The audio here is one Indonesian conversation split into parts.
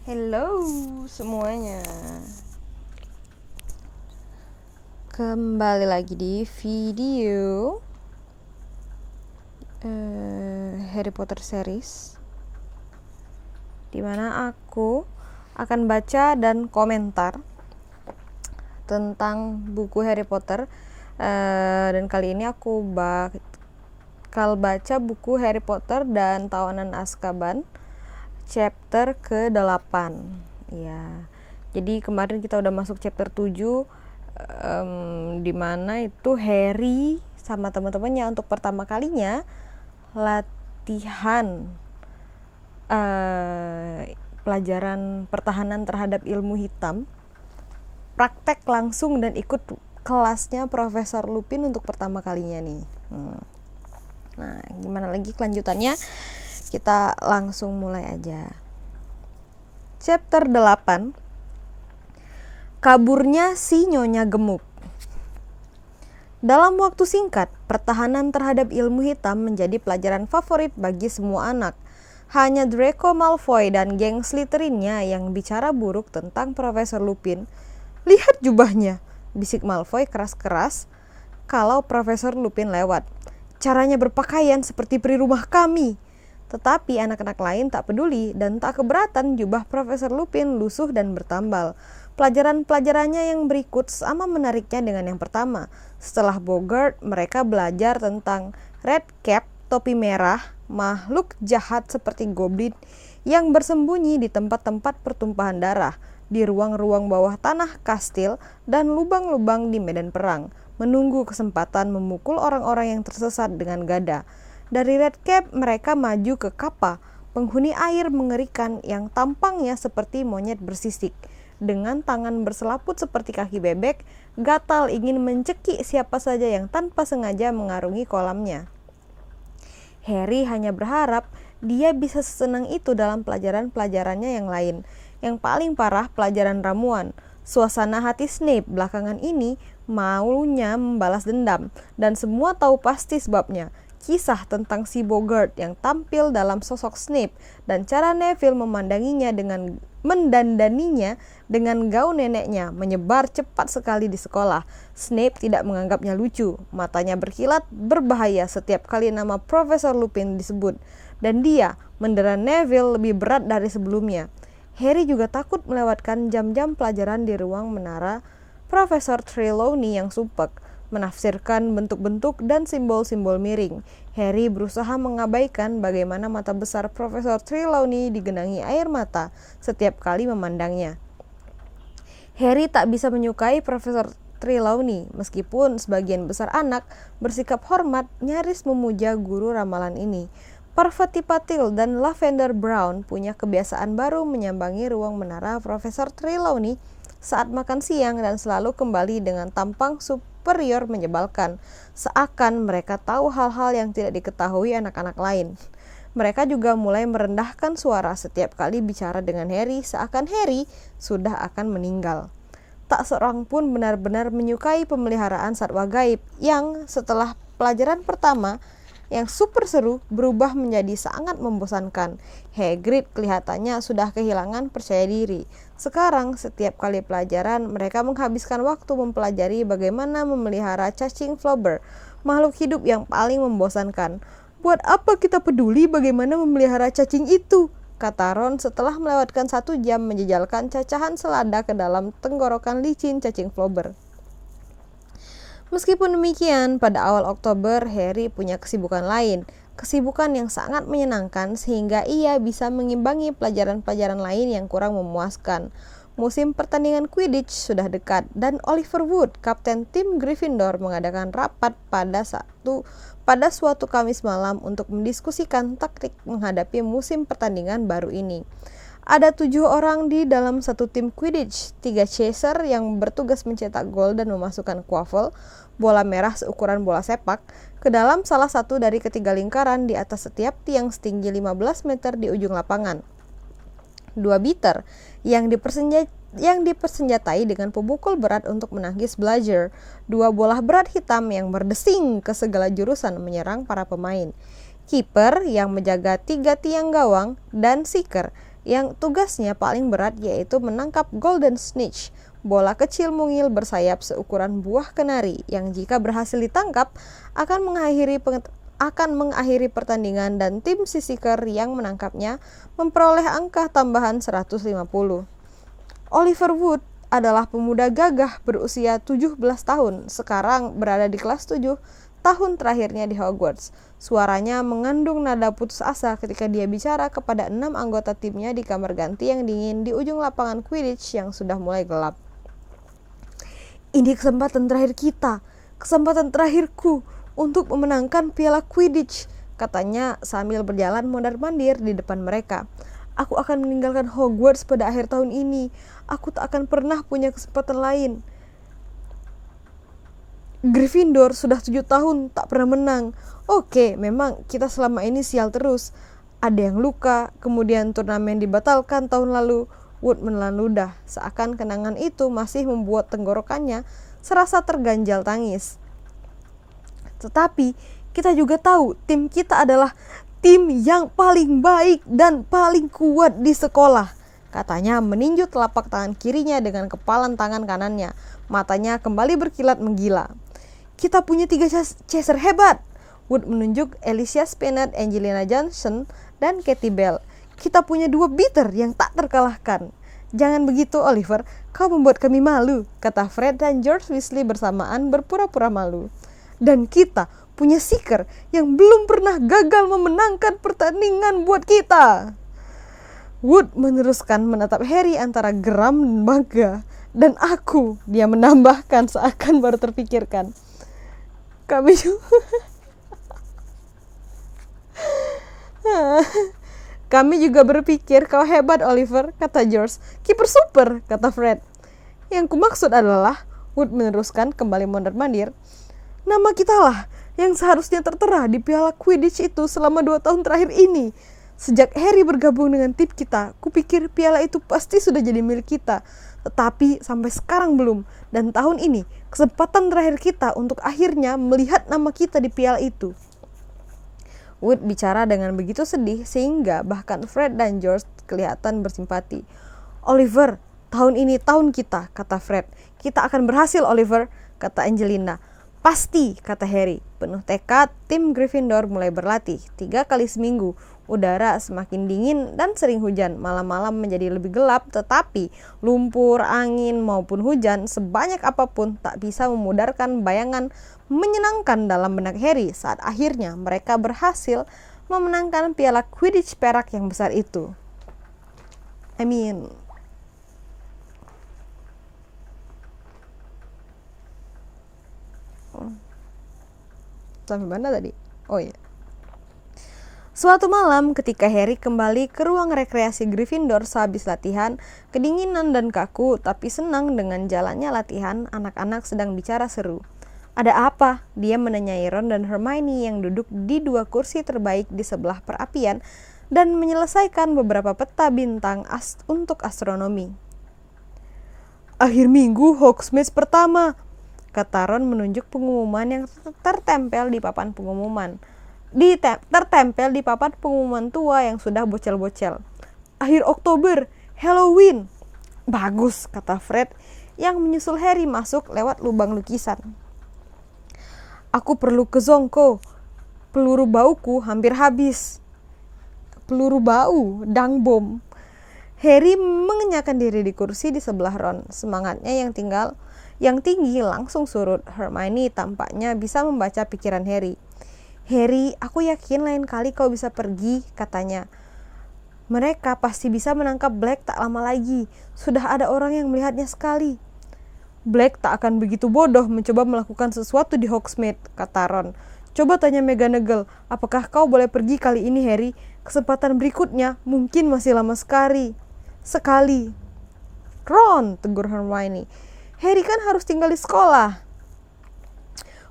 Hello semuanya. Kembali lagi di video Harry Potter series, dimana aku akan baca dan komentar tentang buku Harry Potter. Dan kali ini aku bakal baca buku Harry Potter dan Tawanan Azkaban chapter ke-8. Ya. Jadi kemarin kita udah masuk chapter 7, dimana itu Harry sama teman-temannya untuk pertama kalinya latihan pelajaran pertahanan terhadap ilmu hitam, praktek langsung dan ikut kelasnya Profesor Lupin untuk pertama kalinya nih. Nah, gimana lagi kelanjutannya? Kita langsung mulai aja. Chapter 8, Kaburnya si Nyonya Gemuk. Dalam waktu singkat, pertahanan terhadap ilmu hitam menjadi pelajaran favorit bagi semua anak. Hanya Draco Malfoy dan geng Slytherinnya yang bicara buruk tentang Profesor Lupin. "Lihat jubahnya," bisik Malfoy keras-keras kalau Profesor Lupin lewat. "Caranya berpakaian seperti peri rumah kami." Tetapi anak-anak lain tak peduli dan tak keberatan jubah Profesor Lupin lusuh dan bertambal. Pelajaran-pelajarannya yang berikut sama menariknya dengan yang pertama. Setelah Boggart, mereka belajar tentang Redcap, topi merah, makhluk jahat seperti goblin yang bersembunyi di tempat-tempat pertumpahan darah, di ruang-ruang bawah tanah kastil, dan lubang-lubang di medan perang, menunggu kesempatan memukul orang-orang yang tersesat dengan gada. Dari Redcap mereka maju ke Kappa, penghuni air mengerikan yang tampangnya seperti monyet bersisik. Dengan tangan berselaput seperti kaki bebek, gatal ingin mencekik siapa saja yang tanpa sengaja mengarungi kolamnya. Harry hanya berharap dia bisa sesenang itu dalam pelajaran-pelajarannya yang lain. Yang paling parah pelajaran ramuan. Suasana hati Snape belakangan ini maunya membalas dendam, dan semua tahu pasti sebabnya. Kisah tentang si Boggart yang tampil dalam sosok Snape dan cara Neville mendandaninya dengan gaun neneknya menyebar cepat sekali di sekolah. Snape tidak menganggapnya lucu, matanya berkilat berbahaya setiap kali nama Profesor Lupin disebut, dan dia mendera Neville lebih berat dari sebelumnya. Harry juga takut melewatkan jam-jam pelajaran di ruang menara Profesor Trelawney yang sumpek, menafsirkan bentuk-bentuk dan simbol-simbol miring. Harry berusaha mengabaikan bagaimana mata besar Profesor Trelawney digenangi air mata setiap kali memandangnya. Harry tak bisa menyukai Profesor Trelawney, meskipun sebagian besar anak bersikap hormat nyaris memuja guru ramalan ini. Parvati Patil dan Lavender Brown punya kebiasaan baru menyambangi ruang menara Profesor Trelawney saat makan siang dan selalu kembali dengan tampang superior menyebalkan, seakan mereka tahu hal-hal yang tidak diketahui anak-anak lain. Mereka juga mulai merendahkan suara setiap kali bicara dengan Harry, seakan Harry sudah akan meninggal. Tak seorang pun benar-benar menyukai pemeliharaan satwa gaib yang setelah pelajaran pertama yang super seru berubah menjadi sangat membosankan. Hagrid kelihatannya sudah kehilangan percaya diri. Sekarang setiap kali pelajaran mereka menghabiskan waktu mempelajari bagaimana memelihara cacing Flobber, makhluk hidup yang paling membosankan. "Buat apa kita peduli bagaimana memelihara cacing itu?" kata Ron setelah melewatkan 1 jam menjejalkan cacahan selada ke dalam tenggorokan licin cacing Flobber. Meskipun demikian, pada awal Oktober, Harry punya kesibukan lain. Kesibukan yang sangat menyenangkan sehingga ia bisa mengimbangi pelajaran-pelajaran lain yang kurang memuaskan. Musim pertandingan Quidditch sudah dekat dan Oliver Wood, kapten tim Gryffindor, mengadakan rapat pada suatu Kamis malam untuk mendiskusikan taktik menghadapi musim pertandingan baru ini. Ada 7 orang di dalam satu tim Quidditch, 3 chaser yang bertugas mencetak gol dan memasukkan quaffle, bola merah seukuran bola sepak, ke dalam salah satu dari ketiga lingkaran di atas setiap tiang setinggi 15 meter di ujung lapangan. 2 beater yang dipersenjatai dengan pemukul berat untuk menangkis bludger, 2 bola berat hitam yang berdesing ke segala jurusan menyerang para pemain, kiper yang menjaga 3 tiang gawang, dan seeker yang tugasnya paling berat yaitu menangkap Golden Snitch, bola kecil mungil bersayap seukuran buah kenari yang jika berhasil ditangkap akan mengakhiri pertandingan dan tim Seeker yang menangkapnya memperoleh angka tambahan 150. Oliver Wood adalah pemuda gagah berusia 17 tahun, sekarang berada di kelas 7 tahun terakhirnya di Hogwarts. Suaranya mengandung nada putus asa ketika dia bicara kepada 6 anggota timnya di kamar ganti yang dingin di ujung lapangan Quidditch yang sudah mulai gelap. Ini kesempatan terakhir kita, kesempatan terakhirku untuk memenangkan piala Quidditch, katanya sambil berjalan mondar-mandir di depan mereka. Aku akan meninggalkan Hogwarts pada akhir tahun ini. Aku tak akan pernah punya kesempatan lain. Gryffindor sudah 7 tahun tak pernah menang. Oke, memang kita selama ini sial terus. Ada yang luka, kemudian turnamen dibatalkan tahun lalu. Wood menelan ludah, seakan kenangan itu masih membuat tenggorokannya serasa terganjal tangis. Tetapi kita juga tahu tim kita adalah tim yang paling baik dan paling kuat di sekolah, katanya meninju telapak tangan kirinya dengan kepalan tangan kanannya. Matanya kembali berkilat menggila. Kita punya 3 chaser hebat. Wood menunjuk Alicia Spinnet, Angelina Johnson, dan Katie Bell. Kita punya 2 beater yang tak terkalahkan. Jangan begitu Oliver, kau membuat kami malu, kata Fred dan George Weasley bersamaan berpura-pura malu. Dan kita punya Seeker yang belum pernah gagal memenangkan pertandingan buat kita. Wood meneruskan menatap Harry antara geram dan bangga. Dan aku, dia menambahkan seakan baru terpikirkan. Kami juga Kami juga berpikir kau hebat Oliver, kata George. Kiper super, kata Fred. Yang kumaksud adalah, Wood meneruskan kembali mondar-mandir, nama kita lah yang seharusnya tertera di piala Quidditch itu selama 2 tahun terakhir ini. Sejak Harry bergabung dengan tim kita, kupikir piala itu pasti sudah jadi milik kita. Tetapi sampai sekarang belum. Dan tahun ini, kesempatan terakhir kita untuk akhirnya melihat nama kita di piala itu. Wood bicara dengan begitu sedih sehingga bahkan Fred dan George kelihatan bersimpati. Oliver, tahun ini tahun kita, kata Fred. Kita akan berhasil Oliver, kata Angelina. Pasti, kata Harry. Penuh tekad, tim Gryffindor mulai berlatih 3 kali seminggu. Udara semakin dingin dan sering hujan. Malam-malam menjadi lebih gelap, tetapi lumpur, angin maupun hujan sebanyak apapun tak bisa memudarkan bayangan menyenangkan dalam benak Harry saat akhirnya mereka berhasil memenangkan piala Quidditch perak yang besar itu. Sampai mana tadi? Oh iya. Suatu malam ketika Harry kembali ke ruang rekreasi Gryffindor sehabis latihan, kedinginan dan kaku tapi senang dengan jalannya latihan, anak-anak sedang bicara seru. Ada apa? Dia menanyai Ron dan Hermione yang duduk di 2 kursi terbaik di sebelah perapian dan menyelesaikan beberapa peta bintang untuk astronomi. Akhir minggu Hogsmeade pertama, kata Ron menunjuk pengumuman yang tertempel di papan pengumuman. Tertempel di papan pengumuman tua yang sudah bocel-bocel. Akhir Oktober, Halloween. Bagus, kata Fred yang menyusul Harry masuk lewat lubang lukisan. Aku perlu ke Zongko. Peluru bauku hampir habis. Peluru bau, dang bom. Harry mengenyahkan diri di kursi di sebelah Ron. Semangatnya yang tinggi langsung surut. Hermione tampaknya bisa membaca pikiran Harry. Harry, aku yakin lain kali kau bisa pergi, katanya. Mereka pasti bisa menangkap Black tak lama lagi. Sudah ada orang yang melihatnya sekali. Black tak akan begitu bodoh mencoba melakukan sesuatu di Hogsmeade, kata Ron. Coba tanya McGonagall, apakah kau boleh pergi kali ini, Harry? Kesempatan berikutnya mungkin masih lama sekali. Ron, tegur Hermione. Harry kan harus tinggal di sekolah.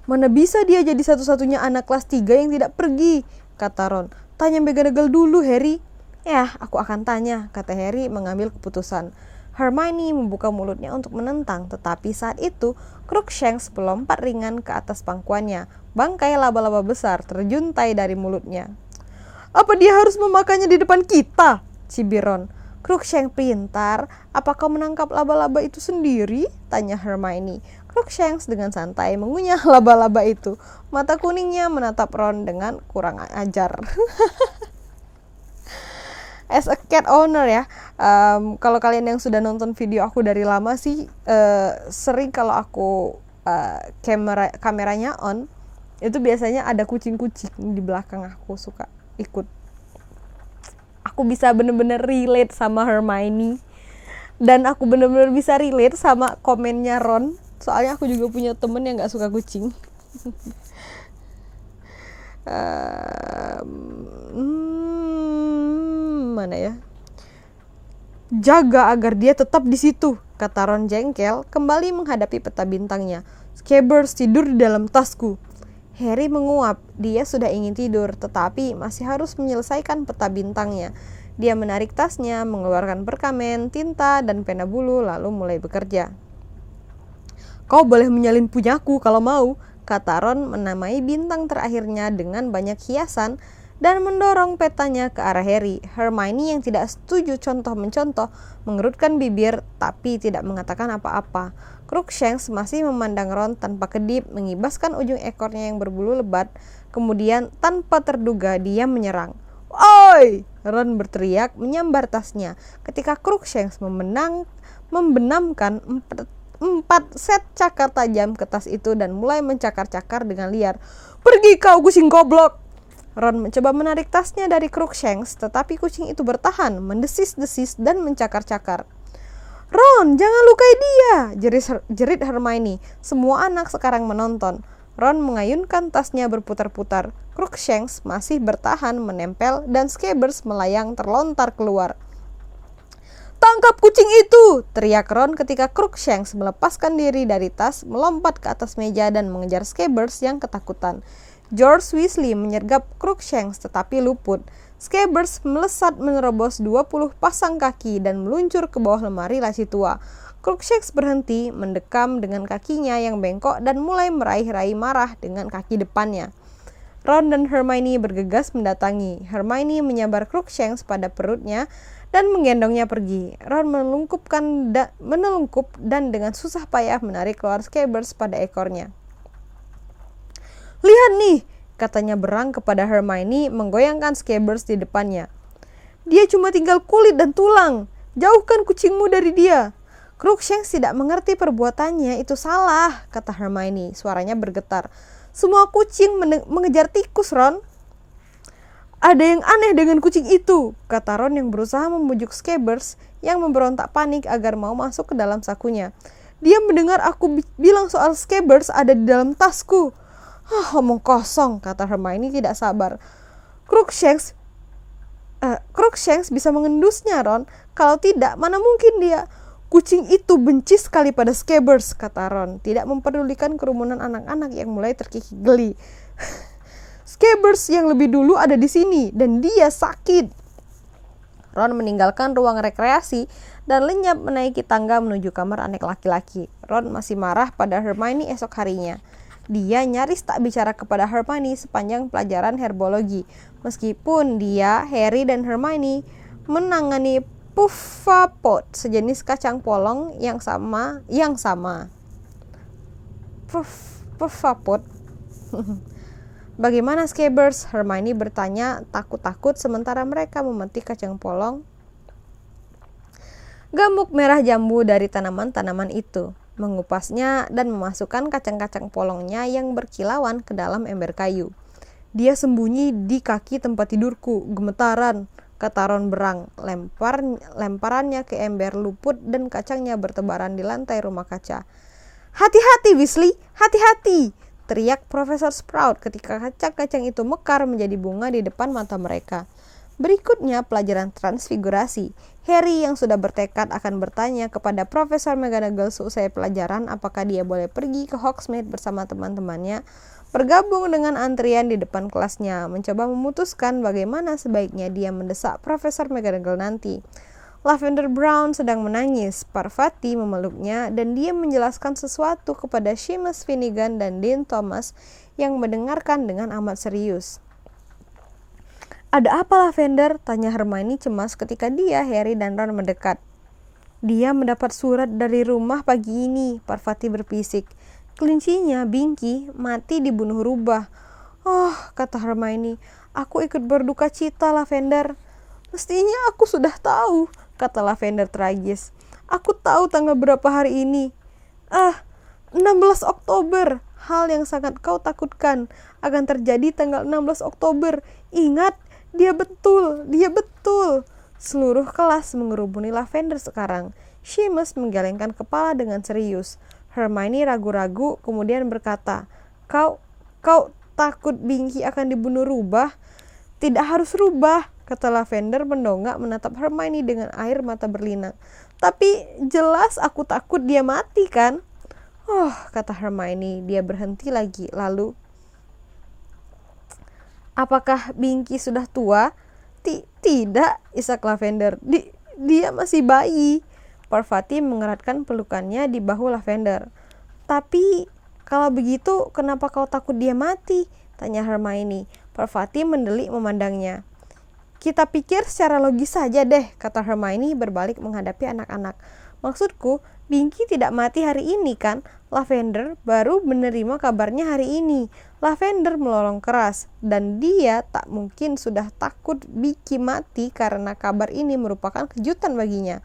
Mana bisa dia jadi satu-satunya anak kelas 3 yang tidak pergi, kata Ron. Tanya McGonagall dulu, Harry. Ya, aku akan tanya, kata Harry mengambil keputusan. Hermione membuka mulutnya untuk menentang, tetapi saat itu Crookshanks melompat ringan ke atas pangkuannya. Bangkai laba-laba besar terjuntai dari mulutnya. Apa dia harus memakannya di depan kita? Cibir Ron. Crookshanks pintar, apa kau menangkap laba-laba itu sendiri? Tanya Hermione. Crookshanks dengan santai mengunyah laba-laba itu. Mata kuningnya menatap Ron dengan kurang ajar. As a cat owner ya, kalau kalian yang sudah nonton video aku dari lama sih, sering kalau aku kameranya on, itu biasanya ada kucing-kucing di belakang aku suka ikut. Aku bisa bener-bener relate sama Hermione, dan aku bener-bener bisa relate sama komennya Ron. Soalnya aku juga punya temen yang gak suka kucing. Mana ya? Jaga agar dia tetap di situ, kata Ron jengkel, kembali menghadapi peta bintangnya. Scabbers tidur di dalam tasku. Harry menguap. Dia sudah ingin tidur, tetapi masih harus menyelesaikan peta bintangnya. Dia menarik tasnya, mengeluarkan perkamen, tinta, dan pena bulu, lalu mulai bekerja. Kau boleh menyalin punyaku kalau mau, kata Ron menamai bintang terakhirnya dengan banyak hiasan dan mendorong petanya ke arah Harry. Hermione yang tidak setuju contoh-mencontoh mengerutkan bibir tapi tidak mengatakan apa-apa. Crookshanks masih memandang Ron tanpa kedip, mengibaskan ujung ekornya yang berbulu lebat. Kemudian tanpa terduga dia menyerang. Oi! Ron berteriak menyambar tasnya ketika Crookshanks membenamkan 4 set cakar tajam ke tas itu dan mulai mencakar-cakar dengan liar. Pergi kau kucing goblok! Ron mencoba menarik tasnya dari Crookshanks, tetapi kucing itu bertahan, mendesis-desis dan mencakar-cakar. Ron, jangan lukai dia, jerit Hermione. Semua anak sekarang menonton. Ron mengayunkan tasnya berputar-putar. Crookshanks masih bertahan menempel dan Scabbers melayang terlontar keluar. Tangkap kucing itu! Teriak Ron ketika Crookshanks melepaskan diri dari tas, melompat ke atas meja dan mengejar Scabbers yang ketakutan. George Weasley menyergap Crookshanks tetapi luput. Scabbers melesat menerobos 20 pasang kaki dan meluncur ke bawah lemari laci tua. Crookshanks berhenti, mendekam dengan kakinya yang bengkok dan mulai meraih-raih marah dengan kaki depannya. Ron dan Hermione bergegas mendatangi. Hermione menyambar Crookshanks pada perutnya dan menggendongnya pergi. Ron menelungkup dan dengan susah payah menarik keluar Scabbers pada ekornya. Lihat nih, katanya berang kepada Hermione menggoyangkan Scabbers di depannya. Dia cuma tinggal kulit dan tulang. Jauhkan kucingmu dari dia. Crookshanks tidak mengerti perbuatannya itu salah, kata Hermione. Suaranya bergetar. Semua kucing mengejar tikus, Ron. Ada yang aneh dengan kucing itu, kata Ron yang berusaha membujuk Scabbers yang memberontak panik agar mau masuk ke dalam sakunya. Dia mendengar aku bilang soal Scabbers ada di dalam tasku. Omong kosong, kata Hermione tidak sabar. Crookshanks bisa mengendusnya, Ron. Kalau tidak, mana mungkin dia. Kucing itu benci sekali pada Scabbers, kata Ron, tidak mempedulikan kerumunan anak-anak yang mulai terkikik geli. Scabbers yang lebih dulu ada di sini dan dia sakit. Ron meninggalkan ruang rekreasi dan lenyap menaiki tangga menuju kamar anak laki-laki. Ron masih marah pada Hermione esok harinya. Dia nyaris tak bicara kepada Hermione sepanjang pelajaran herbologi, meskipun dia, Harry dan Hermione menangani Puffapot, sejenis kacang polong yang sama. Puffapot. Bagaimana Scabbers? Hermione bertanya takut-takut sementara mereka memetik kacang polong. Gambuk merah jambu dari tanaman-tanaman itu, mengupasnya dan memasukkan kacang-kacang polongnya yang berkilauan ke dalam ember kayu. Dia sembunyi di kaki tempat tidurku, gemetaran, kata Ron berang. Lemparannya ke ember luput dan kacangnya bertebaran di lantai rumah kaca. Hati-hati Weasley, hati-hati, teriak Profesor Sprout ketika kacang-kacang itu mekar menjadi bunga di depan mata mereka. Berikutnya pelajaran transfigurasi. Harry yang sudah bertekad akan bertanya kepada Profesor McGonagall seusai pelajaran apakah dia boleh pergi ke Hogsmeade bersama teman-temannya, bergabung dengan antrian di depan kelasnya, mencoba memutuskan bagaimana sebaiknya dia mendesak Profesor McGonagall nanti. Lavender Brown sedang menangis, Parvati memeluknya dan dia menjelaskan sesuatu kepada Seamus Finnegan dan Dean Thomas yang mendengarkan dengan amat serius. Ada apa Lavender? Tanya Hermione cemas ketika Harry dan Ron mendekat. Dia mendapat surat dari rumah pagi ini, Parvati berbisik. Kelincinya, Binky, mati dibunuh rubah. Oh, kata Hermione, aku ikut berduka cita Lavender. Mestinya aku sudah tahu, kata Lavender tragis. Aku tahu tanggal berapa hari ini. 16 Oktober. Hal yang sangat kau takutkan akan terjadi tanggal 16 Oktober. Ingat, dia betul. Seluruh kelas mengerubuni Lavender sekarang. Seamus menggelengkan kepala dengan serius. Hermione ragu-ragu kemudian berkata, Kau takut Binky akan dibunuh rubah? Tidak harus rubah, kata Lavender mendongak menatap Hermione dengan air mata berlinang. Tapi jelas aku takut dia mati kan? Oh, kata Hermione, dia berhenti lagi. Lalu, apakah Binky sudah tua? Tidak, isak Lavender. Dia masih bayi. Parvati mengeratkan pelukannya di bahu Lavender. Tapi, kalau begitu, kenapa kau takut dia mati? Tanya Hermione. Parvati mendelik memandangnya. Kita pikir secara logis saja deh, kata Hermione berbalik menghadapi anak-anak. Maksudku, Binky tidak mati hari ini kan? Lavender baru menerima kabarnya hari ini. Lavender melolong keras, dan dia tak mungkin sudah takut Binky mati karena kabar ini merupakan kejutan baginya.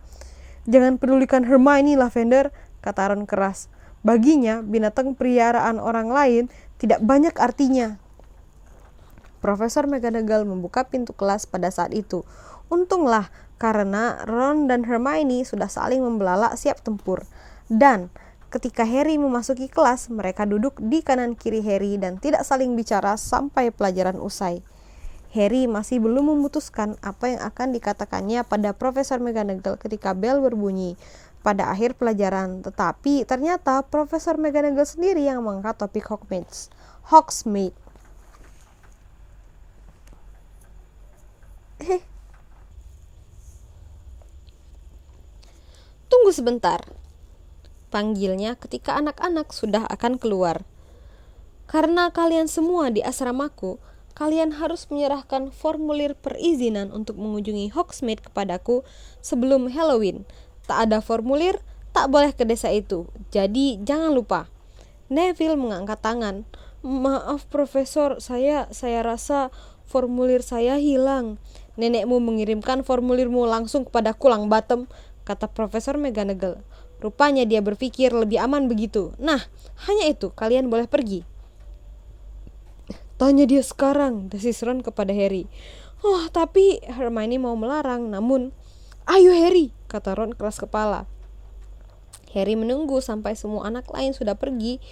Jangan pedulikan Hermione, Lavender, kata Ron keras. Baginya, binatang peliharaan orang lain tidak banyak artinya. Profesor McGonagall membuka pintu kelas pada saat itu. Untunglah, karena Ron dan Hermione sudah saling membelalak siap tempur. Dan ketika Harry memasuki kelas, mereka duduk di kanan kiri Harry dan tidak saling bicara sampai pelajaran usai. Harry masih belum memutuskan apa yang akan dikatakannya pada Profesor McGonagall ketika bel berbunyi pada akhir pelajaran. Tetapi ternyata Profesor McGonagall sendiri yang mengangkat topik Hogsmeade. Tunggu sebentar, panggilnya ketika anak-anak sudah akan keluar. Karena kalian semua di asramaku, kalian harus menyerahkan formulir perizinan untuk mengunjungi Hogsmeade kepadaku sebelum Halloween. Tak ada formulir, tak boleh ke desa itu. Jadi jangan lupa. Neville mengangkat tangan. Maaf Profesor, saya rasa formulir saya hilang. Nenekmu mengirimkan formulirmu langsung kepadaku, Longbottom, kata Profesor McGonagall. Rupanya dia berpikir lebih aman begitu. Nah, hanya itu, kalian boleh pergi. Tanya dia sekarang, desis Ron kepada Harry. Oh, tapi Hermione mau melarang, namun... Ayo Harry, kata Ron keras kepala. Harry menunggu sampai semua anak lain sudah pergi,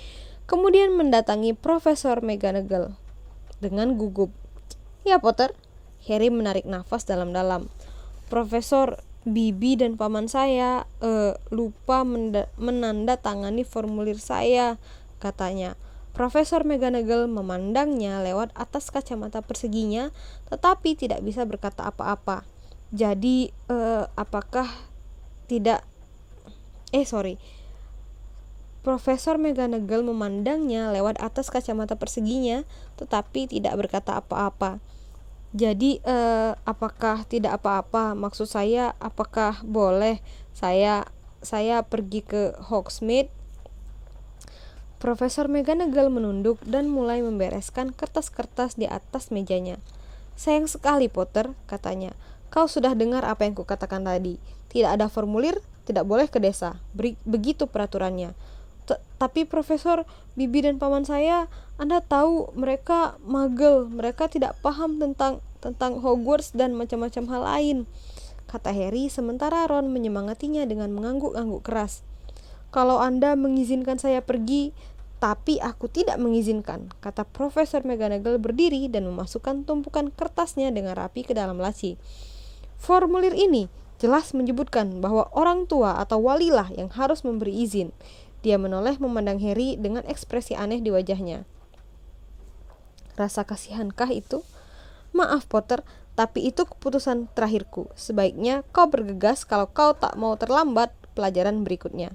kemudian mendatangi Profesor McGonagall dengan gugup. Ya Potter, Harry menarik nafas dalam-dalam. Profesor, Bibi dan paman saya lupa menandatangani formulir saya, katanya. Profesor McGonagall memandangnya lewat atas kacamata perseginya, tetapi tidak bisa berkata apa-apa. Jadi, apakah tidak... Profesor McGonagall memandangnya lewat atas kacamata perseginya, tetapi tidak berkata apa-apa. Jadi, apakah tidak apa-apa? Maksud saya, apakah boleh saya pergi ke Hogsmeade? Profesor McGonagall menunduk dan mulai membereskan kertas-kertas di atas mejanya. Sayang sekali, Potter, katanya. Kau sudah dengar apa yang kukatakan tadi. Tidak ada formulir, tidak boleh ke desa. Begitu peraturannya. Tapi Profesor, Bibi dan paman saya, Anda tahu mereka magel. Mereka tidak paham tentang Hogwarts dan macam-macam hal lain, kata Harry sementara Ron menyemangatinya dengan mengangguk-angguk keras. Kalau Anda mengizinkan saya pergi, tapi aku tidak mengizinkan, kata Profesor McGonagall berdiri dan memasukkan tumpukan kertasnya dengan rapi ke dalam laci. Formulir ini jelas menyebutkan bahwa orang tua atau walilah yang harus memberi izin. Dia menoleh memandang Harry dengan ekspresi aneh di wajahnya. Rasa kasihankah itu? Maaf Potter, tapi itu keputusan terakhirku. Sebaiknya kau bergegas kalau kau tak mau terlambat pelajaran berikutnya.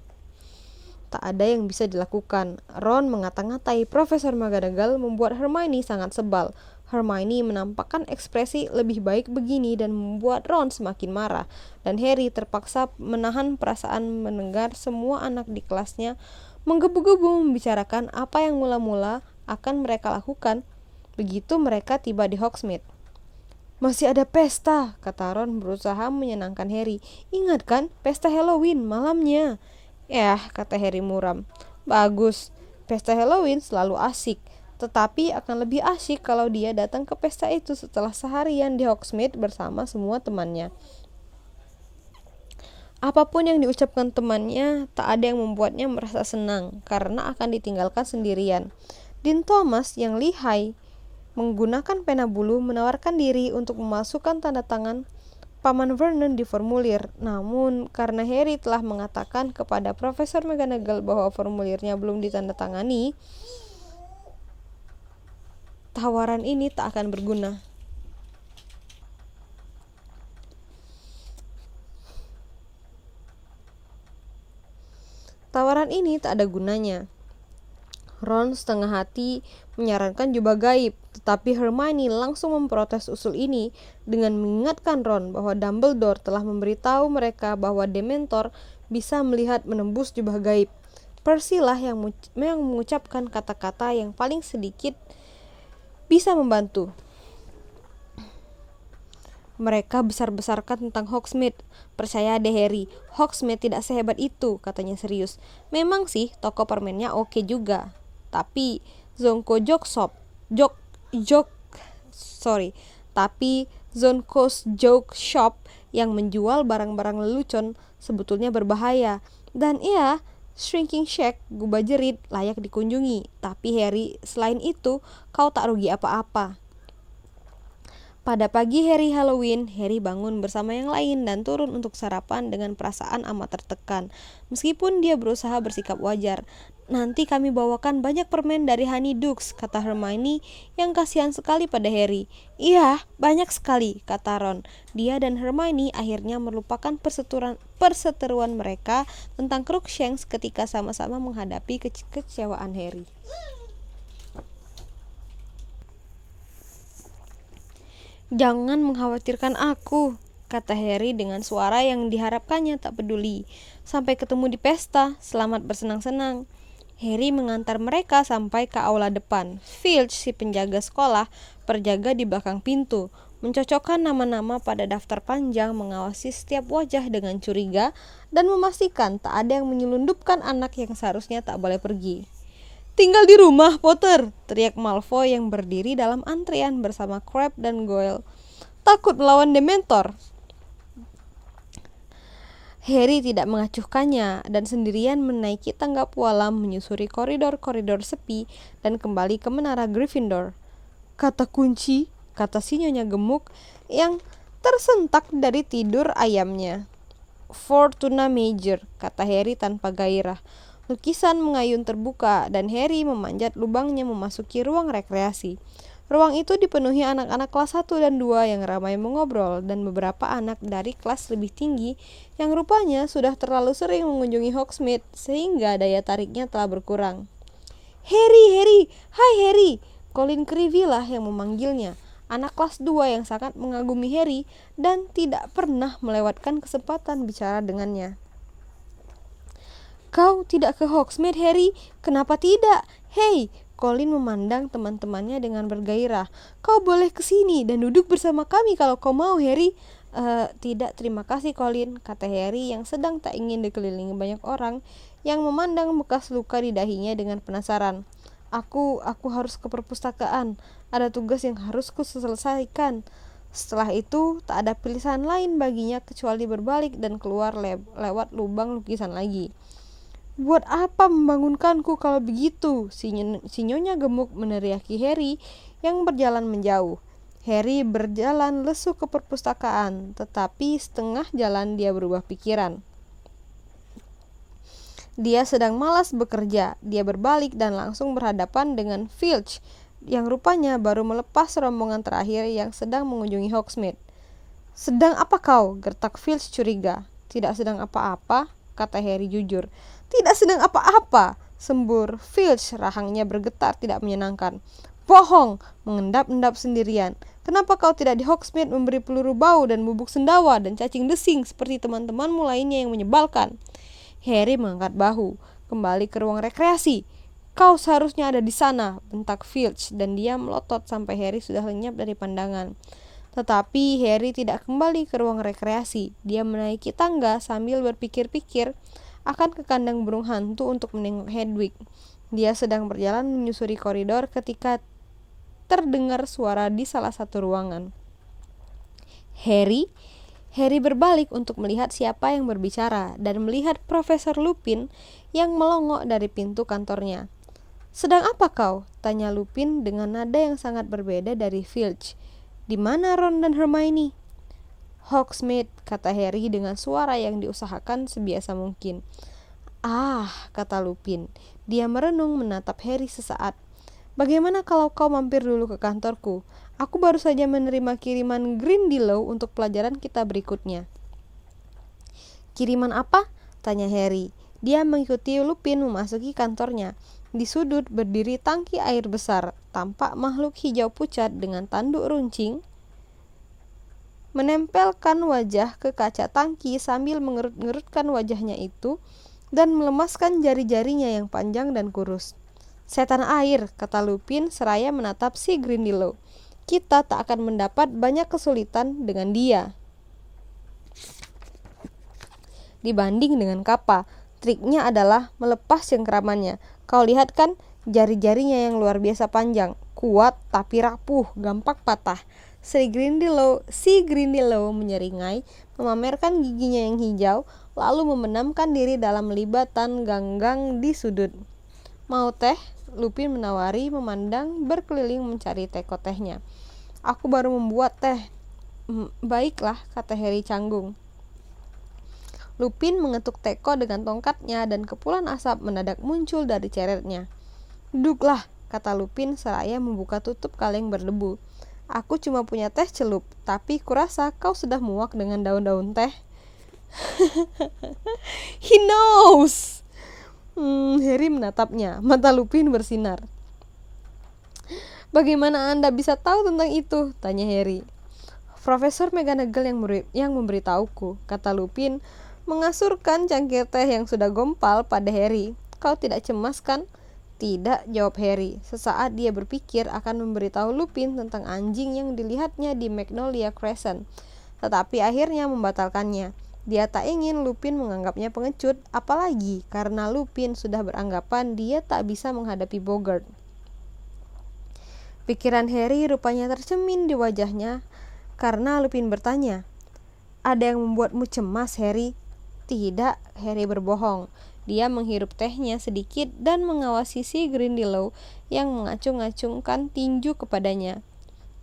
Tak ada yang bisa dilakukan. Ron mengata-ngatai Profesor McGonagall membuat Hermione sangat sebal. Hermione menampakkan ekspresi lebih baik begini dan membuat Ron semakin marah, dan Harry terpaksa menahan perasaan mendengar semua anak di kelasnya menggebu-gebu membicarakan apa yang mula-mula akan mereka lakukan begitu mereka tiba di Hogsmeade. "Masih ada pesta," kata Ron berusaha menyenangkan Harry. "Ingat kan, pesta Halloween malamnya." "Yah," kata Harry muram. "Bagus, pesta Halloween selalu asik. Tetapi akan lebih asyik kalau dia datang ke pesta itu setelah seharian di Hogsmeade bersama semua temannya." Apapun yang diucapkan temannya, tak ada yang membuatnya merasa senang, karena akan ditinggalkan sendirian. Dean Thomas yang lihai menggunakan pena bulu menawarkan diri untuk memasukkan tanda tangan Paman Vernon di formulir. Namun, karena Harry telah mengatakan kepada Profesor McGonagall bahwa formulirnya belum ditandatangani, tawaran ini tak akan berguna. Tawaran ini tak ada gunanya. Ron setengah hati menyarankan jubah gaib, tetapi Hermione langsung memprotes usul ini dengan mengingatkan Ron bahwa Dumbledore telah memberitahu mereka bahwa Dementor bisa melihat menembus jubah gaib. Percy lah yang mengucapkan kata-kata yang paling sedikit bisa membantu. "Mereka besar-besarkan tentang Hogsmeade. Percaya deh Harry, Hogsmeade tidak sehebat itu," katanya serius. "Memang sih toko permennya oke juga. Tapi Zonko's Joke Shop yang menjual barang-barang lelucon sebetulnya berbahaya. Dan ya, Shrinking Shack Gubah Jerit layak dikunjungi. Tapi Harry, selain itu, kau tak rugi apa-apa." Pada pagi hari Halloween, Harry bangun bersama yang lain dan turun untuk sarapan dengan perasaan amat tertekan. Meskipun dia berusaha bersikap wajar. "Nanti kami bawakan banyak permen dari Honeydukes," kata Hermione yang kasihan sekali pada Harry. "Iya, banyak sekali," kata Ron. Dia dan Hermione akhirnya melupakan perseteruan mereka tentang Crookshanks ketika sama-sama menghadapi kekecewaan Harry. "Jangan mengkhawatirkan aku," kata Harry dengan suara yang diharapkannya tak peduli. "Sampai ketemu di pesta, selamat bersenang-senang." Harry mengantar mereka sampai ke aula depan. Filch, si penjaga sekolah, berjaga di belakang pintu, mencocokkan nama-nama pada daftar panjang, mengawasi setiap wajah dengan curiga, dan memastikan tak ada yang menyelundupkan anak yang seharusnya tak boleh pergi. "Tinggal di rumah, Potter!" teriak Malfoy yang berdiri dalam antrean bersama Crabbe dan Goyle. "Takut melawan Dementor?" Harry tidak mengacuhkannya dan sendirian menaiki tangga pualam, menyusuri koridor-koridor sepi dan kembali ke menara Gryffindor. "Kata kunci," kata si Nyonya Gemuk yang tersentak dari tidur ayamnya. "Fortuna Major," kata Harry tanpa gairah. Lukisan mengayun terbuka dan Harry memanjat lubangnya memasuki ruang rekreasi. Ruang itu dipenuhi anak-anak kelas 1 dan 2 yang ramai mengobrol dan beberapa anak dari kelas lebih tinggi yang rupanya sudah terlalu sering mengunjungi Hogsmeade sehingga daya tariknya telah berkurang. Harry! Hai Harry!" Colin Creevy lah yang memanggilnya, anak kelas 2 yang sangat mengagumi Harry dan tidak pernah melewatkan kesempatan bicara dengannya. "Kau tidak ke Hogsmeade, Harry? Kenapa tidak? Hei!" Colin memandang teman-temannya dengan bergairah. "Kau boleh kesini dan duduk bersama kami kalau kau mau, Harry." Tidak, terima kasih Colin," kata Harry yang sedang tak ingin dikelilingi banyak orang yang memandang bekas luka di dahinya dengan penasaran. Aku harus ke perpustakaan. Ada tugas yang harus kuselesaikan." Setelah itu, tak ada pilihan lain baginya kecuali berbalik dan keluar lewat lubang lukisan lagi. "Buat apa membangunkanku kalau begitu?" Si Nyonya Gemuk meneriaki Harry yang berjalan menjauh. Harry berjalan lesu ke perpustakaan, tetapi setengah jalan dia berubah pikiran. Dia sedang malas bekerja. Dia berbalik dan langsung berhadapan dengan Filch yang rupanya baru melepas rombongan terakhir yang sedang mengunjungi Hogsmeade. "Sedang apa kau?" gertak Filch curiga. "Tidak sedang apa-apa," kata Harry jujur. "Tidak sedang apa-apa," sembur Filch, rahangnya bergetar tidak menyenangkan. Bohong, mengendap-endap sendirian. Kenapa kau tidak di Hogsmeade memberi peluru bau dan bubuk sendawa dan cacing desing seperti teman-temanmu lainnya yang menyebalkan? Harry mengangkat bahu. Kembali ke ruang rekreasi. Kau seharusnya ada di sana, bentak Filch, dan dia melotot sampai Harry sudah lenyap dari pandangan. Tetapi Harry tidak kembali ke ruang rekreasi. Dia menaiki tangga sambil berpikir-pikir akan ke kandang burung hantu untuk menengok Hedwig. Dia sedang berjalan menyusuri koridor ketika terdengar suara di salah satu ruangan. Harry berbalik untuk melihat siapa yang berbicara dan melihat Profesor Lupin yang melongok dari pintu kantornya. Sedang apa kau? Tanya Lupin dengan nada yang sangat berbeda dari Filch. Di mana Ron dan Hermione? Hogsmeade, kata Harry dengan suara yang diusahakan sebiasa mungkin. Ah, kata Lupin. Dia merenung menatap Harry sesaat. Bagaimana kalau kau mampir dulu ke kantorku? Aku baru saja menerima kiriman Grindylow untuk pelajaran kita berikutnya. Kiriman apa? Tanya Harry. Dia mengikuti Lupin memasuki kantornya. Di sudut berdiri tangki air besar, tampak makhluk hijau pucat dengan tanduk runcing, menempelkan wajah ke kaca tangki sambil mengerut-ngerutkan wajahnya itu dan melemaskan jari-jarinya yang panjang dan kurus. Setan air, kata Lupin seraya menatap si Grindylow. Kita tak akan mendapat banyak kesulitan dengan dia. Dibanding dengan Kappa, triknya adalah melepas cengkeramannya. Kau lihat kan, jari-jarinya yang luar biasa panjang, kuat tapi rapuh, gampang patah. Si Grindylow menyeringai, memamerkan giginya yang hijau, lalu membenamkan diri dalam libatan ganggang di sudut. Mau teh? Lupin menawari, memandang berkeliling mencari teko tehnya. Aku baru membuat teh. Baiklah, kata Harry canggung. Lupin mengetuk teko dengan tongkatnya dan kepulan asap mendadak muncul dari ceretnya. Duduklah, kata Lupin seraya membuka tutup kaleng berdebu. Aku cuma punya teh celup, tapi kurasa kau sudah muak dengan daun-daun teh. He knows! Harry menatapnya. Mata Lupin bersinar. Bagaimana Anda bisa tahu tentang itu? Tanya Harry. Profesor McGonagall yang memberitahuku, kata Lupin, mengasurkan cangkir teh yang sudah gompal pada Harry. Kau tidak cemas kan? Tidak, jawab Harry. Sesaat dia berpikir akan memberitahu Lupin tentang anjing yang dilihatnya di Magnolia Crescent, tetapi akhirnya membatalkannya. Dia tak ingin Lupin menganggapnya pengecut, apalagi karena Lupin sudah beranggapan dia tak bisa menghadapi Boggart. Pikiran Harry rupanya tercemin di wajahnya karena Lupin bertanya, "Ada yang membuatmu cemas, Harry?" Tidak, Harry berbohong. Dia menghirup tehnya sedikit dan mengawasi si Grindylow yang mengacung-acungkan tinju kepadanya.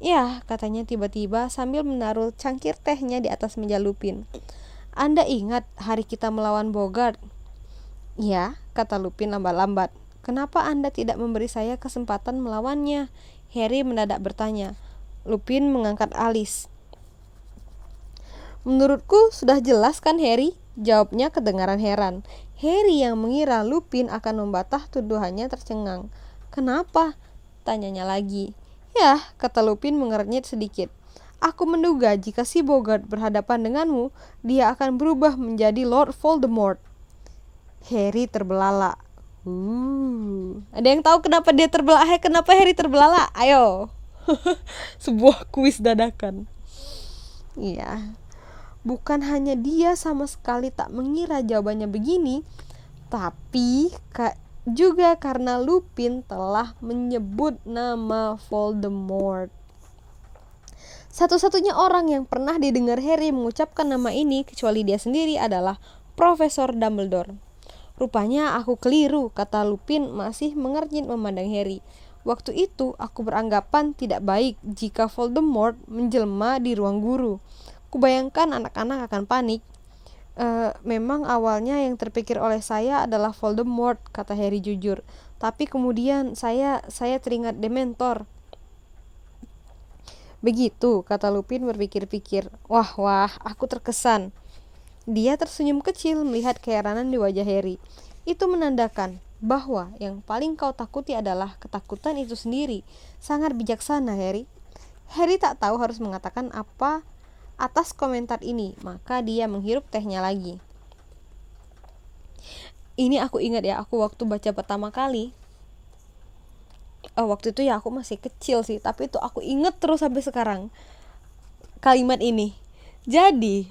Ya, katanya tiba-tiba sambil menaruh cangkir tehnya di atas meja Lupin. Anda ingat hari kita melawan Boggart? Ya, kata Lupin lambat-lambat. Kenapa Anda tidak memberi saya kesempatan melawannya? Harry mendadak bertanya. Lupin mengangkat alis. Menurutku sudah jelas kan Harry? Jawabnya kedengaran heran. Harry yang mengira Lupin akan membantah tuduhannya tercengang. Kenapa? Tanyanya lagi. Ya, kata Lupin mengernyit sedikit. Aku menduga jika si Boggart berhadapan denganmu, dia akan berubah menjadi Lord Voldemort. Harry terbelalak. Ada yang tahu kenapa dia terbelalak? Kenapa Harry terbelalak? Ayo. Sebuah kuis dadakan. Iya. Bukan hanya dia sama sekali tak mengira jawabannya begini, tapi juga karena Lupin telah menyebut nama Voldemort. Satu-satunya orang yang pernah didengar Harry mengucapkan nama ini kecuali dia sendiri adalah Profesor Dumbledore. Rupanya aku keliru, kata Lupin masih mengernyit memandang Harry. Waktu itu aku beranggapan tidak baik jika Voldemort menjelma di ruang guru. Kubayangkan anak-anak akan panik. Memang awalnya yang terpikir oleh saya adalah Voldemort, kata Harry jujur. Tapi kemudian saya teringat Dementor. Begitu, kata Lupin berpikir-pikir. Wah, aku terkesan. Dia tersenyum kecil melihat keheranan di wajah Harry. Itu menandakan, bahwa yang paling kau takuti adalah ketakutan itu sendiri. Sangat bijaksana, Harry. Harry tak tahu harus mengatakan apa atas komentar ini, maka dia menghirup tehnya lagi. Ini aku ingat ya, aku waktu baca pertama kali. Waktu itu ya aku masih kecil sih, tapi itu aku inget terus sampai sekarang kalimat ini. Jadi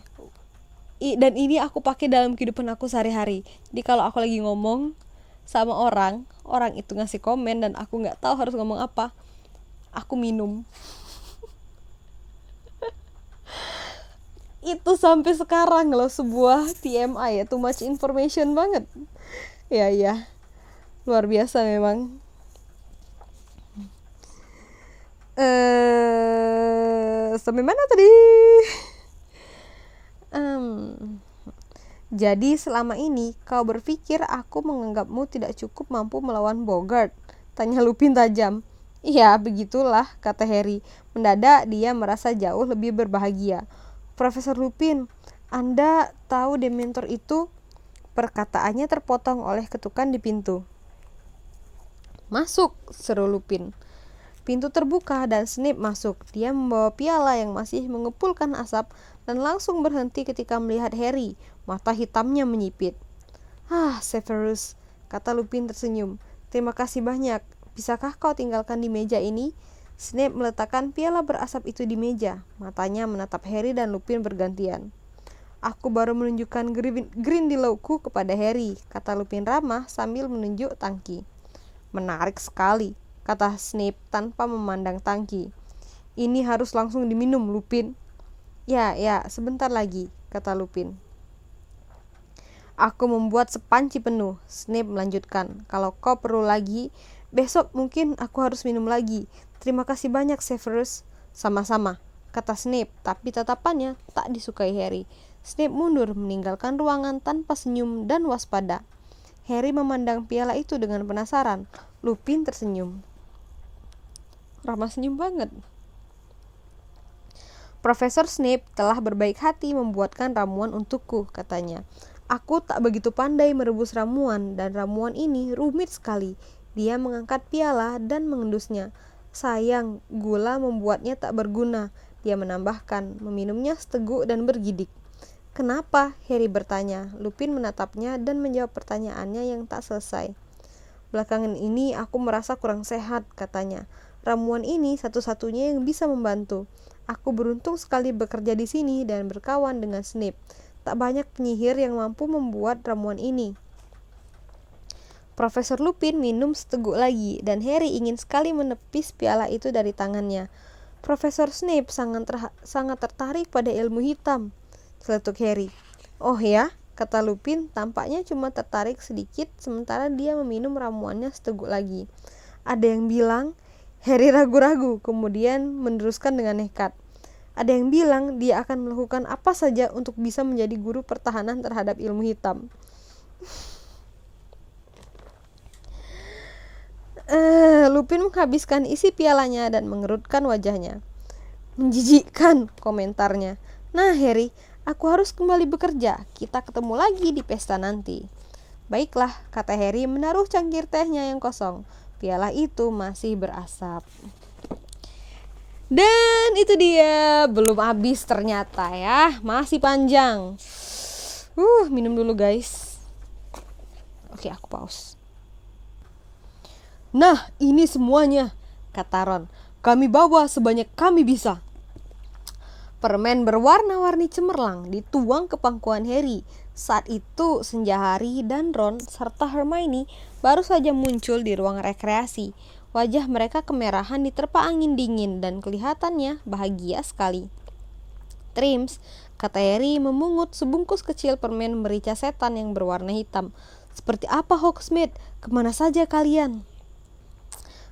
dan ini aku pakai dalam kehidupan aku sehari-hari. Jadi kalau aku lagi ngomong sama orang itu ngasih komen dan aku nggak tahu harus ngomong apa, aku minum. Itu sampai sekarang loh, sebuah TMI ya, too much information banget. Ya, luar biasa memang. Sampai mana tadi? Jadi selama ini kau berpikir aku menganggapmu tidak cukup mampu melawan Bogart? Tanya Lupin tajam. Iya, begitulah, kata Harry. Mendadak dia merasa jauh lebih berbahagia. Profesor Lupin, Anda tahu Dementor itu? Perkataannya terpotong oleh ketukan di pintu. Masuk, seru Lupin. Pintu terbuka dan Snape masuk. Dia membawa piala yang masih mengepulkan asap dan langsung berhenti ketika melihat Harry. Mata hitamnya menyipit. Severus, kata Lupin tersenyum. Terima kasih banyak. Bisakah kau tinggalkan di meja ini? Snape meletakkan piala berasap itu di meja. Matanya menatap Harry dan Lupin bergantian. Aku baru menunjukkan Grindelwaldku kepada Harry, kata Lupin ramah sambil menunjuk tangki. Menarik sekali, kata Snape tanpa memandang tangki. Ini harus langsung diminum, Lupin. Ya, sebentar lagi, kata Lupin. Aku membuat sepanci penuh, Snape melanjutkan. Kalau kau perlu lagi, besok mungkin aku harus minum lagi. Terima kasih banyak, Severus. Sama-sama, kata Snape, tapi tatapannya tak disukai Harry. Snape mundur meninggalkan ruangan tanpa senyum dan waspada. Harry memandang piala itu dengan penasaran. Lupin tersenyum. Ramah senyum banget. Profesor Snape telah berbaik hati membuatkan ramuan untukku, katanya. Aku tak begitu pandai merebus ramuan dan ramuan ini rumit sekali. Dia mengangkat piala dan mengendusnya. Sayang, gula membuatnya tak berguna. Dia menambahkan, meminumnya seteguk dan bergidik. Kenapa? Harry bertanya. Lupin menatapnya dan menjawab pertanyaannya yang tak selesai. Belakangan ini aku merasa kurang sehat, katanya. Ramuan ini satu-satunya yang bisa membantu. Aku beruntung sekali bekerja di sini dan berkawan dengan Snape. Tak banyak penyihir yang mampu membuat ramuan ini. Profesor Lupin minum seteguk lagi dan Harry ingin sekali menepis piala itu dari tangannya. Profesor Snape sangat tertarik pada ilmu hitam, celetuk Harry. Oh ya, kata Lupin, tampaknya cuma tertarik sedikit sementara dia meminum ramuannya seteguk lagi. Ada yang bilang, Harry ragu-ragu, kemudian meneruskan dengan nekat. Ada yang bilang dia akan melakukan apa saja untuk bisa menjadi guru pertahanan terhadap ilmu hitam. Lupin menghabiskan isi pialanya dan mengerutkan wajahnya. Menjijikkan, komentarnya. Nah, Harry, aku harus kembali bekerja. Kita ketemu lagi di pesta nanti. Baiklah, kata Harry menaruh cangkir tehnya yang kosong. Piala itu masih berasap. Dan itu dia, belum habis ternyata ya, masih panjang. Minum dulu guys. Oke, aku pause. Nah, ini semuanya, kata Ron. Kami bawa sebanyak kami bisa. Permen berwarna-warni cemerlang dituang ke pangkuan Harry. Saat itu Senjahari dan Ron serta Hermione baru saja muncul di ruang rekreasi. Wajah mereka kemerahan diterpa angin dingin dan kelihatannya bahagia sekali. Trims, kata Harry memungut sebungkus kecil permen merica setan yang berwarna hitam. Seperti apa Hogsmeade? Kemana saja kalian?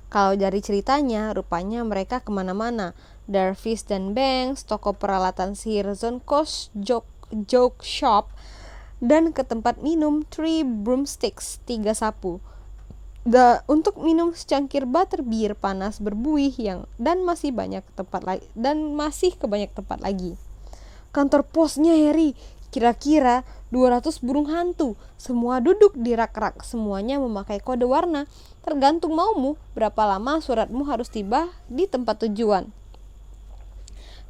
Kalau dari ceritanya, rupanya mereka kemana-mana. Darvis dan Banks, toko peralatan sihir Zonko's Joke Shop, dan ke tempat minum Three Broomsticks, 3 sapu. Untuk minum secangkir butterbeer panas berbuih dan masih ke banyak tempat lagi. Kantor posnya Harry, kira-kira 200 burung hantu, semua duduk di rak-rak, semuanya memakai kode warna. Tergantung maumu, berapa lama suratmu harus tiba di tempat tujuan.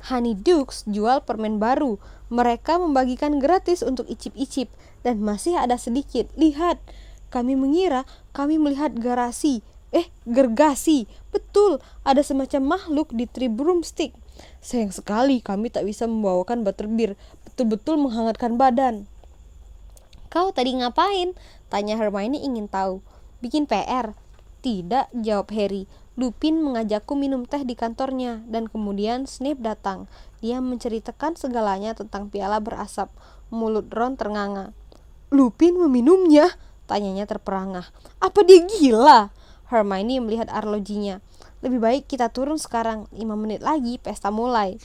Honeydukes jual permen baru. Mereka membagikan gratis untuk icip-icip, dan masih ada sedikit. Lihat, kami mengira kami melihat gergasi. Betul, ada semacam makhluk di tree broomstick. Sayang sekali kami tak bisa membawakan butterbeer, betul-betul menghangatkan badan. Kau tadi ngapain? Tanya Hermione ingin tahu. Bikin PR. Tidak, jawab Harry. Lupin mengajakku minum teh di kantornya, dan kemudian Snape datang. Dia menceritakan segalanya tentang piala berasap. Mulut Ron ternganga. Lupin meminumnya? Tanyanya terperangah. Apa dia gila? Hermione melihat arlojinya. Lebih baik kita turun sekarang, 5 menit lagi pesta mulai.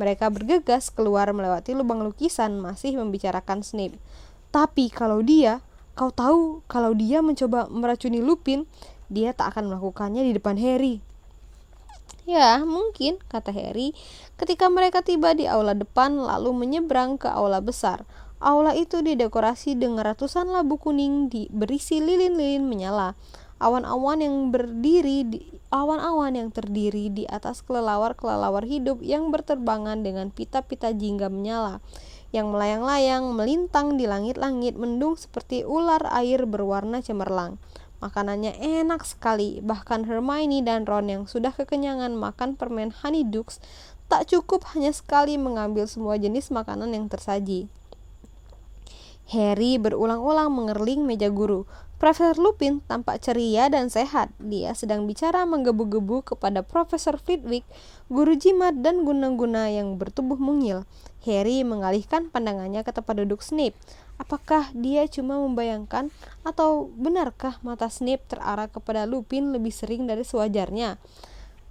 Mereka bergegas keluar melewati lubang lukisan, masih membicarakan Snape. Tapi kau tahu kalau dia mencoba meracuni Lupin, dia tak akan melakukannya di depan Harry. Ya, mungkin, kata Harry, ketika mereka tiba di aula depan lalu menyeberang ke aula besar. Aula itu didekorasi dengan ratusan labu kuning berisi lilin-lilin menyala. Awan-awan yang terdiri di atas kelelawar-kelelawar hidup yang berterbangan dengan pita-pita jingga menyala, yang melayang-layang melintang di langit-langit mendung seperti ular air berwarna cemerlang. Makanannya enak sekali, bahkan Hermione dan Ron yang sudah kekenyangan makan permen Honeydukes tak cukup hanya sekali mengambil semua jenis makanan yang tersaji. Harry berulang-ulang mengerling meja guru. Profesor Lupin tampak ceria dan sehat. Dia sedang bicara menggebu-gebu kepada Profesor Flitwick, guru jimat dan guna-guna yang bertubuh mungil. Harry mengalihkan pandangannya ke tempat duduk Snape. Apakah dia cuma membayangkan, atau benarkah mata Snape terarah kepada Lupin lebih sering dari sewajarnya?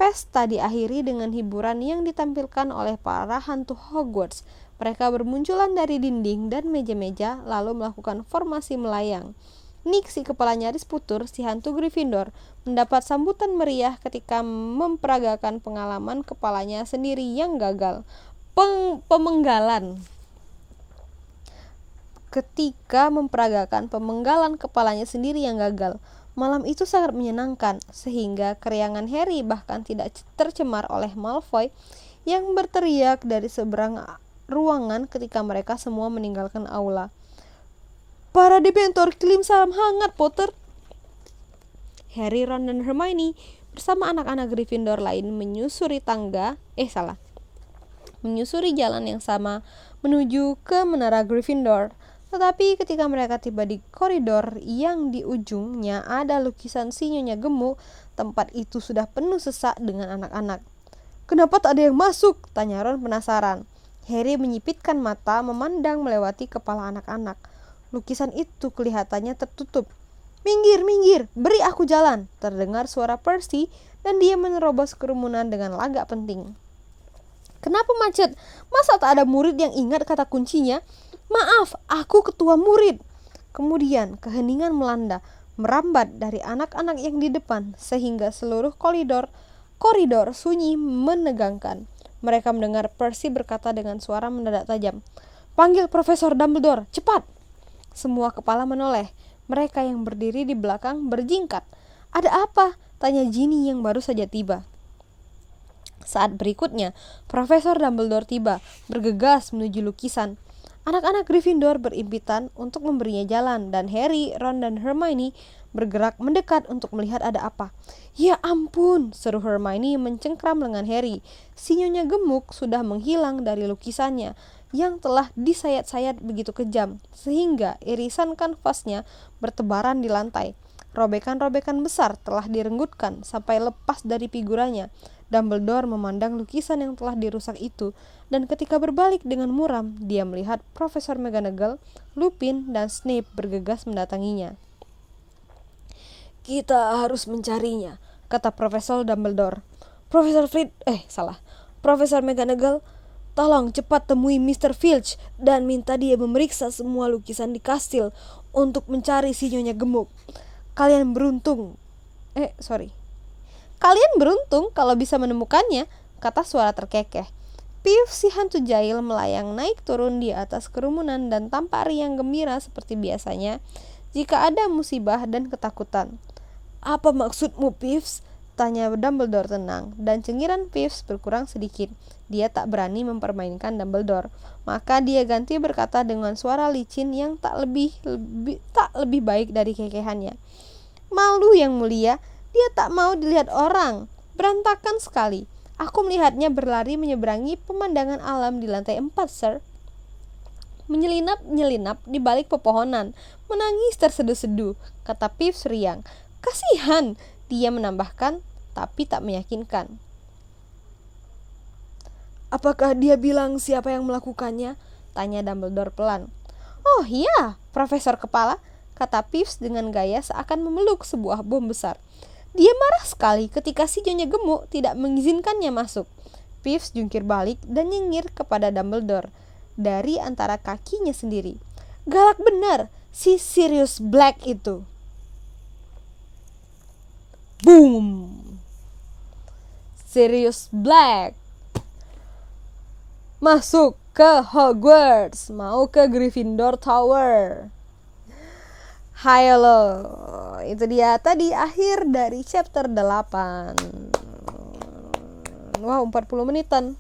Pesta diakhiri dengan hiburan yang ditampilkan oleh para hantu Hogwarts. Mereka bermunculan dari dinding dan meja-meja, lalu melakukan formasi melayang. Nick, si kepala nyaris putur, si hantu Gryffindor, mendapat sambutan meriah ketika memperagakan pengalaman kepalanya sendiri yang gagal. Ketika memperagakan pemenggalan kepalanya sendiri yang gagal. Malam itu sangat menyenangkan, sehingga keriangan Harry bahkan tidak tercemar oleh Malfoy yang berteriak dari seberang ruangan ketika mereka semua meninggalkan aula. Para Dementor kirim salam hangat, Potter. Harry, Ron, dan Hermione bersama anak-anak Gryffindor lain menyusuri jalan yang sama menuju ke menara Gryffindor. Tetapi ketika mereka tiba di koridor yang di ujungnya ada lukisan si Nyonya Gemuk, tempat itu sudah penuh sesak dengan anak-anak. Kenapa tak ada yang masuk? Tanya Ron penasaran. Harry menyipitkan mata memandang melewati kepala anak-anak. Lukisan itu kelihatannya tertutup. Minggir, beri aku jalan. Terdengar suara Percy dan dia menerobos kerumunan dengan lagak penting. Kenapa macet? Masa tak ada murid yang ingat kata kuncinya? Maaf, aku ketua murid. Kemudian keheningan melanda, merambat dari anak-anak yang di depan, sehingga seluruh koridor sunyi menegangkan. Mereka mendengar Percy berkata dengan suara mendadak tajam, "Panggil Profesor Dumbledore, cepat!" Semua kepala menoleh. Mereka yang berdiri di belakang berjingkat. Ada apa? Tanya Ginny yang baru saja tiba. Saat berikutnya, Profesor Dumbledore tiba, bergegas menuju lukisan. Anak-anak Gryffindor berimpitan untuk memberinya jalan, dan Harry, Ron, dan Hermione bergerak mendekat untuk melihat ada apa. Ya ampun, seru Hermione mencengkram lengan Harry. Si Nyonya Gemuk sudah menghilang dari lukisannya yang telah disayat-sayat begitu kejam, sehingga irisan kanvasnya bertebaran di lantai. Robekan-robekan besar telah direnggutkan sampai lepas dari figuranya. Dumbledore memandang lukisan yang telah dirusak itu, dan ketika berbalik dengan muram, dia melihat Profesor McGonagall, Lupin, dan Snape bergegas mendatanginya. Kita harus mencarinya, kata Profesor Dumbledore. Profesor McGonagall, tolong cepat temui Mr. Filch dan minta dia memeriksa semua lukisan di kastil untuk mencari si Nyonya Gemuk. Kalian beruntung kalau bisa menemukannya, kata suara terkekeh. Piff si hantu jahil melayang naik turun di atas kerumunan dan tampak riang gembira seperti biasanya jika ada musibah dan ketakutan. "Apa maksudmu, Piff?" tanya Dumbledore tenang, dan cengiran Piff berkurang sedikit. Dia tak berani mempermainkan Dumbledore, maka dia ganti berkata dengan suara licin yang tak lebih baik dari kekehannya. "Malu, Yang Mulia, dia tak mau dilihat orang. Berantakan sekali. Aku melihatnya berlari menyeberangi pemandangan alam di lantai 4, Sir. Menyelinap-nyelinap di balik pepohonan, menangis terseduh-seduh," kata Piff riang. "Kasihan," dia menambahkan, tapi tak meyakinkan. "Apakah dia bilang siapa yang melakukannya?" tanya Dumbledore pelan. "Oh iya, Profesor Kepala," kata Piff dengan gaya seakan memeluk sebuah bom besar. "Dia marah sekali ketika si Nyonya Gemuk tidak mengizinkannya masuk." Piff jungkir balik dan nyengir kepada Dumbledore dari antara kakinya sendiri. "Galak benar si Sirius Black itu." Boom! Sirius Black masuk ke Hogwarts, mau ke Gryffindor Tower. Hai lo, itu dia tadi akhir dari chapter 8. Wow, 40 menitan.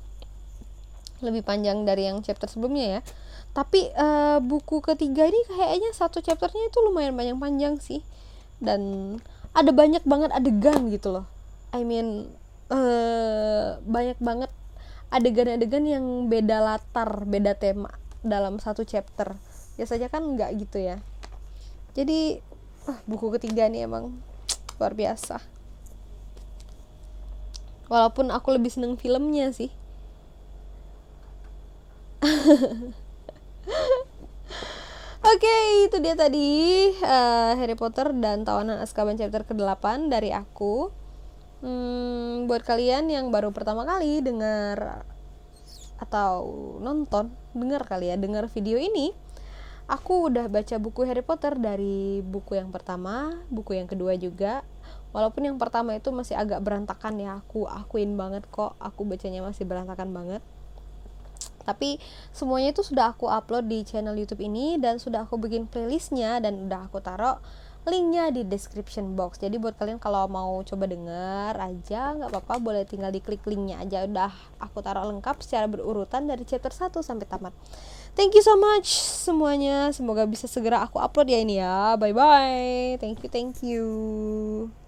Lebih panjang dari yang chapter sebelumnya ya. Tapi buku ketiga ini kayaknya satu chapternya itu lumayan panjang sih. Dan ada banyak banget adegan gitu loh. Banyak banget adegan-adegan yang beda latar, beda tema dalam satu chapter. Biasanya kan enggak gitu ya. Jadi buku ketiga ini emang luar biasa. Walaupun aku lebih seneng filmnya sih. Oke, itu dia tadi Harry Potter dan Tawanan Azkaban chapter ke-8 dari aku. Buat kalian yang baru pertama kali dengar atau dengar video ini, aku udah baca buku Harry Potter dari buku yang pertama, buku yang kedua juga. Walaupun yang pertama itu masih agak berantakan ya, aku akuin banget kok, aku bacanya masih berantakan banget. Tapi semuanya itu sudah aku upload di channel YouTube ini dan sudah aku bikin playlistnya dan udah aku taruh linknya di description box. Jadi buat kalian kalau mau coba denger aja nggak apa-apa, boleh tinggal diklik linknya aja. Udah aku taruh lengkap secara berurutan dari chapter 1 sampai tamat. Thank you so much semuanya, semoga bisa segera aku upload ya ini ya. Bye bye. Thank you.